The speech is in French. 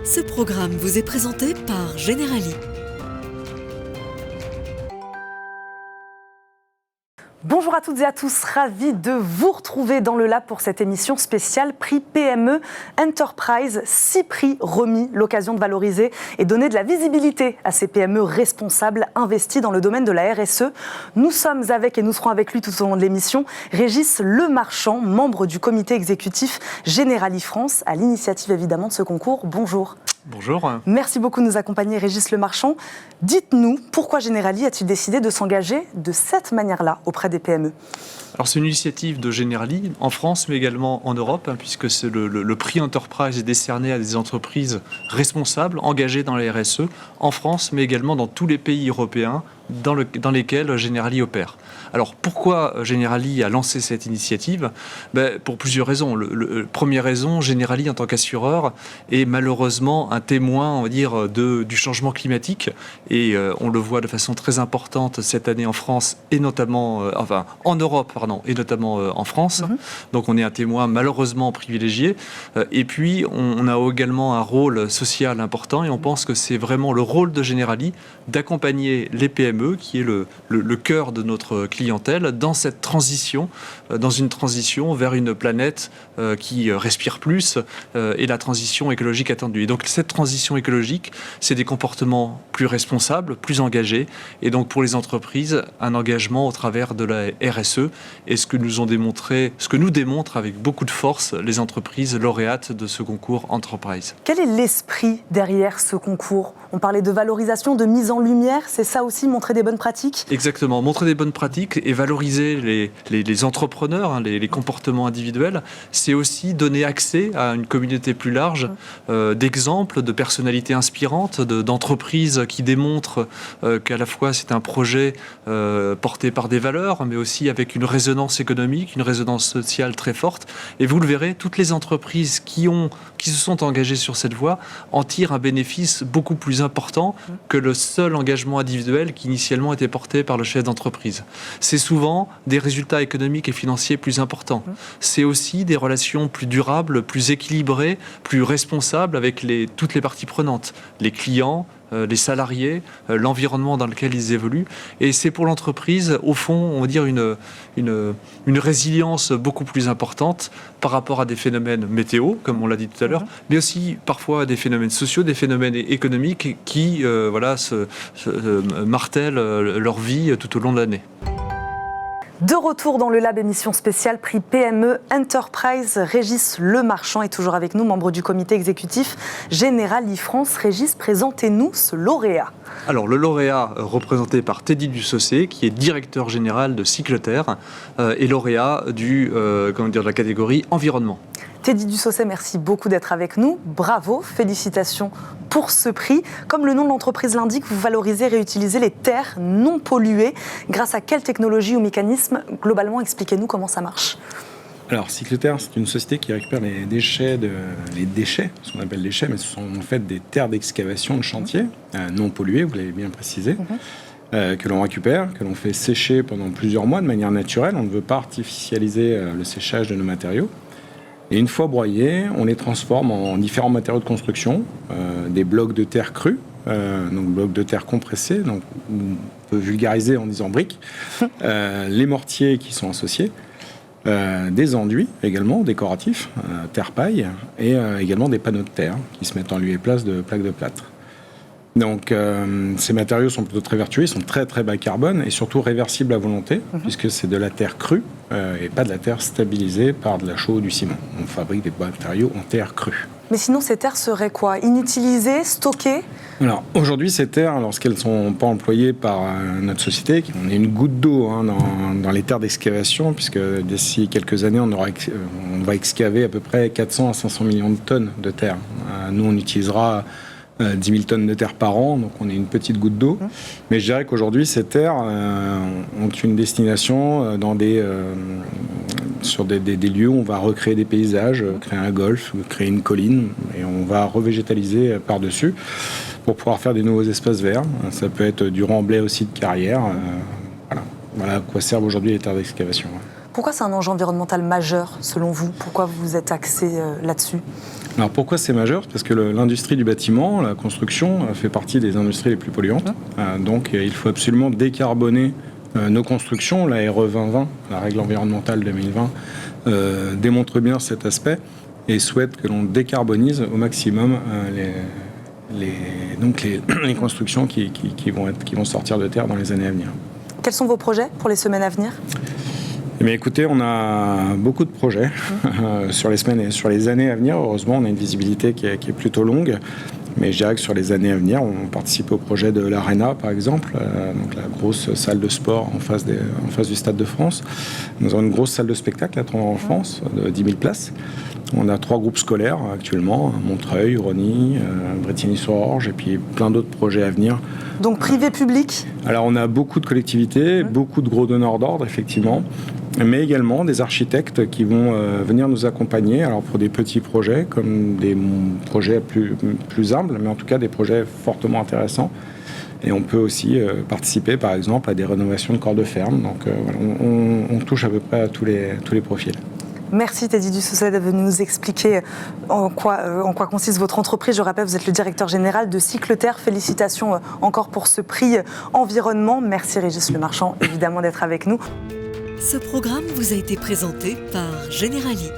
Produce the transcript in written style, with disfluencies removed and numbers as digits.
Ce programme vous est présenté par Generali. Bonjour à toutes et à tous, ravi de vous retrouver dans le Lab pour cette émission spéciale Prix PME Enterprise. 6 prix remis, l'occasion de valoriser et donner de la visibilité à ces PME responsables investis dans le domaine de la RSE. Nous sommes avec et nous serons avec lui tout au long de l'émission, Régis Lemarchand, membre du comité exécutif Generali France, à l'initiative évidemment de ce concours. Bonjour. Bonjour. Merci beaucoup de nous accompagner, Régis Lemarchand. Dites-nous, pourquoi Generali a-t-il décidé de s'engager de cette manière-là auprès des PME ? Alors c'est une initiative de Generali en France, mais également en Europe, puisque le prix Enterprise est décerné à des entreprises responsables, engagées dans la RSE, en France, mais également dans tous les pays européens dans lesquels Generali opère. Alors pourquoi Generali a lancé cette initiative ? Pour plusieurs raisons. Première raison, Generali en tant qu'assureur est malheureusement un témoin, on va dire, du changement climatique, et on le voit de façon très importante cette année en France et notamment, en Europe, et notamment en France. Donc on est un témoin malheureusement privilégié. Et puis on a également un rôle social important, et on pense que c'est vraiment le rôle de Generali d'accompagner les PME, qui est le cœur de notre clientèle, dans cette transition, dans une transition vers une planète qui respire plus, et la transition écologique attendue. Et donc cette transition écologique, c'est des comportements plus responsables, plus engagés, et donc pour les entreprises, un engagement au travers de la RSE, et ce que nous démontrent avec beaucoup de force les entreprises lauréates de ce concours Enterprise. Quel est l'esprit derrière ce concours ? On parlait de valorisation, de mise en lumière, c'est ça aussi, montrer des bonnes pratiques ? Exactement, montrer des bonnes pratiques et valoriser les entrepreneurs, les comportements individuels. C'est aussi donner accès à une communauté plus large d'exemples, de personnalités inspirantes, d'entreprises qui démontrent qu'à la fois c'est un projet porté par des valeurs, mais aussi avec une résonance économique, une résonance sociale très forte. Et vous le verrez, toutes les entreprises qui se sont engagées sur cette voie en tirent un bénéfice beaucoup plus important que le seul engagement individuel qui initialement était porté par le chef d'entreprise. C'est souvent des résultats économiques et financiers plus importants. C'est aussi des relations plus durables, plus équilibrées, plus responsables avec toutes les parties prenantes, les clients, les salariés, l'environnement dans lequel ils évoluent. Et c'est pour l'entreprise, au fond, on va dire une résilience beaucoup plus importante par rapport à des phénomènes météo, comme on l'a dit tout à l'heure, mais aussi parfois à des phénomènes sociaux, des phénomènes économiques qui martèlent leur vie tout au long de l'année. De retour dans le Lab émission spéciale Prix PME Enterprise, Régis Lemarchand est toujours avec nous, membre du comité exécutif Generali France. Régis, présentez-nous ce lauréat. Alors le lauréat représenté par Teddy Dussaucé, qui est directeur général de Cycleterre, et lauréat de la catégorie environnement. Teddy Dussaucé, merci beaucoup d'être avec nous. Bravo, félicitations pour ce prix. Comme le nom de l'entreprise l'indique, vous valorisez et réutilisez les terres non polluées. Grâce à quelle technologie ou mécanisme ? Globalement, expliquez-nous comment ça marche. Alors, Cycleterre, c'est une société qui récupère les déchets, ce qu'on appelle déchets, mais ce sont en fait des terres d'excavation de chantier non polluées, vous l'avez bien précisé. Que l'on récupère, que l'on fait sécher pendant plusieurs mois de manière naturelle. On ne veut pas artificialiser le séchage de nos matériaux. Et une fois broyés, on les transforme en différents matériaux de construction, des blocs de terre crus, donc blocs de terre compressés, donc on peut vulgariser en disant briques, les mortiers qui sont associés, des enduits également décoratifs, terre-paille, et également des panneaux de terre qui se mettent en lieu et place de plaques de plâtre. Donc ces matériaux sont plutôt très vertueux, ils sont très très bas carbone et surtout réversibles à volonté, puisque c'est de la terre crue et pas de la terre stabilisée par de la chaux ou du ciment. On fabrique des matériaux en terre crue. Mais sinon ces terres seraient quoi ? Inutilisées, stockées ? Alors aujourd'hui ces terres, lorsqu'elles ne sont pas employées par notre société, on est une goutte d'eau dans les terres d'excavation, puisque d'ici quelques années on va excaver à peu près 400 à 500 millions de tonnes de terre. Nous on utilisera 10 000 tonnes de terre par an, donc on est une petite goutte d'eau. Mais je dirais qu'aujourd'hui, ces terres ont une destination sur des lieux où on va recréer des paysages, créer un golfe, créer une colline, et on va revégétaliser par-dessus pour pouvoir faire des nouveaux espaces verts. Ça peut être du remblai aussi de carrière. Voilà à quoi servent aujourd'hui les terres d'excavation. Pourquoi c'est un enjeu environnemental majeur, selon vous ? Pourquoi vous êtes axé là-dessus ? Alors pourquoi c'est majeur? Parce que l'industrie du bâtiment, la construction, fait partie des industries les plus polluantes. Donc il faut absolument décarboner nos constructions. La RE 2020, la règle environnementale 2020, démontre bien cet aspect et souhaite que l'on décarbonise au maximum les constructions qui vont sortir de terre dans les années à venir. Quels sont vos projets pour les semaines à venir ? Eh bien, écoutez, on a beaucoup de projets sur les semaines et sur les années à venir. Heureusement, on a une visibilité qui est plutôt longue. Mais je dirais que sur les années à venir, on participe au projet de l'Arena, par exemple, donc la grosse salle de sport en face du Stade de France. Nous avons une grosse salle de spectacle en France, de 10 000 places. On a 3 groupes scolaires actuellement, Montreuil, Rosny, Brétigny-sur-Orge, et puis plein d'autres projets à venir. Donc privé-public ? Alors on a beaucoup de collectivités, beaucoup de gros donneurs d'ordre, effectivement, mais également des architectes qui vont venir nous accompagner, alors pour des petits projets, comme des projets plus humbles, mais en tout cas des projets fortement intéressants. Et on peut aussi participer, par exemple, à des rénovations de corps de ferme. Donc voilà, on touche à peu près à tous les profils. Merci Teddy Dussouset de nous expliquer en quoi consiste votre entreprise. Je rappelle, vous êtes le directeur général de Cycleterre. Félicitations encore pour ce prix environnement. Merci Régis Lemarchand, évidemment, d'être avec nous. Ce programme vous a été présenté par Generali.